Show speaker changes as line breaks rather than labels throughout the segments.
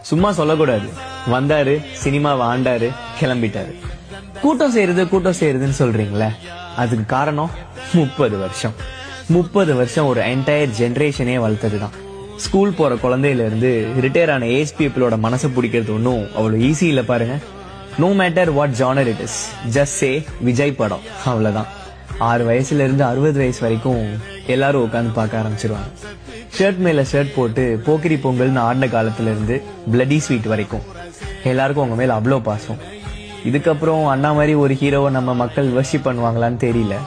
சும்மா சொல்லக்கூடாது. வந்தாரு, சினிமாவை ஆண்டாரு, கிளம்பிட்டாரு. கூட்டம் செய்யறதுன்னு சொல்றீங்களே, அதுக்கு காரணம் 30 வருஷம். 30 வருஷம் ஒரு என்டையர் ஜெனரேஷனே வளர்த்ததுதான். ஸ்கூல் போற குழந்தையில இருந்து ரிட்டையர் ஆன ஏஜ் பீப்புளோட மனசை பிடிக்கிறது ஒன்றும் அவ்வளவு ஈஸி இல்ல பாருங்க. No matter what genre it is, just say Vijay படம், அவ்வளவுதான். 6 வயசுல இருந்து 60 வயசு வரைக்கும் எல்லாரும் உட்காந்து பார்க்க ஆரம்பிச்சிருவாங்க. ஷர்ட் மேல ஷர்ட் போட்டு போக்கிரி பொங்கல்னு ஆடின காலத்துல இருந்து பிளடி ஸ்வீட் வரைக்கும் எல்லாருக்கும் உங்க மேல அவ்வளோ பாசம். இதுக்கப்புறம் அண்ணா மாதிரி ஒரு ஹீரோவை நம்ம மக்கள் வர்ஷிப் பண்ணுவாங்களான்னு தெரியல.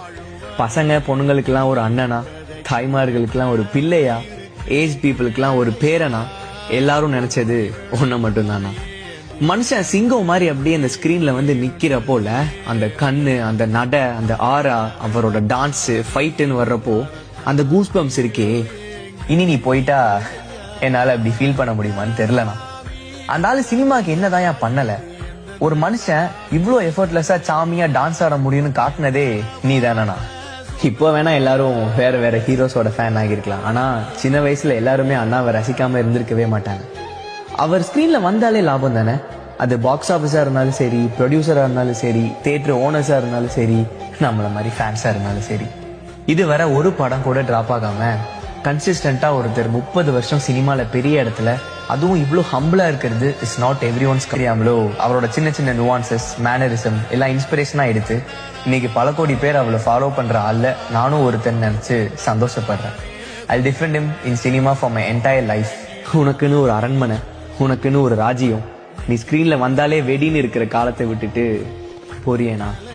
பசங்க பொண்ணுங்களுக்கெல்லாம் ஒரு அண்ணனா, தாய்மார்களுக்கெல்லாம் ஒரு பிள்ளையா, ஏஜ் பீப்புளுக்கெல்லாம் ஒரு பேரனா, எல்லாரும் நினைச்சது ஒன்ன மட்டும்தானா. மனுஷன் சிங்கம் மாதிரி அப்படியே அந்த ஸ்கிரீன்ல வந்து நிக்கிறப்போல அந்த கண்ணு, அந்த நட, அந்த ஆரா, அவரோட டான்ஸ், ஃபைட்டுன்னு வர்றப்போ அந்த கூஸ் பம்ப்ஸ் இருக்கே, இனி நீ போயிட்டா என்னால அப்படி ஃபீல் பண்ண முடியுமான்னு தெரியலனா. அந்த ஆளு சினிமாக்கு என்னதான் பண்ணல. ஒரு மனுஷன் இவ்வளோ எஃபர்ட்லெஸ்ஸா சாமியா டான்ஸ் ஆட முடியும்னு காட்டினதே நீ தானா. இப்போ வேணா எல்லாரும் வேற வேற ஹீரோஸோட ஃபேன் ஆகிருக்கலாம். ஆனா சின்ன வயசுல எல்லாருமே அண்ணாவை ரசிக்காம இருந்திருக்கவே மாட்டாங்க. அவர் ஸ்கிரீன்ல வந்தாலே லாபம் தானே. அது பாக்ஸ் ஆஃபீஸா இருந்தாலும் சரி, ப்ரொடியூசரா இருந்தாலும் சரி, தியேட்டர் ஓனர்ஸா இருந்தாலும் சரி, நம்மள மாதிரி ஃபேன்ஸா இருந்தாலும் சரி. இதுவரை ஒரு படம் கூட டிராப் ஆகாம கன்சிஸ்டன்டா ஒருத்தர் 30 வருஷம் சினிமால பெரிய இடத்துல, அதுவும் இவ்வளோ ஹம்பிளா இருக்கிறது இஸ் நாட் எவ்ரி ஒன்ஸ். தெரியாமலோ அவரோட சின்ன சின்ன நுவான்சஸ், மேனரிசம் எல்லாம் இன்ஸ்பிரேஷனா எடுத்து இன்னைக்கு பல கோடி பேர் அவளை ஃபாலோ பண்ற ஆள்ல நானும் ஒருத்தன் நினைச்சு சந்தோஷப்படுறேன். I defend him in cinema for my entire life. உனக்குன்னு ஒரு அரண்மனை, உனக்குன்னு ஒரு ராஜ்யம், நீ ஸ்கிரீன்ல வந்தாலே வெடின்னு இருக்கிற காலத்தை விட்டுட்டு போறியேனா.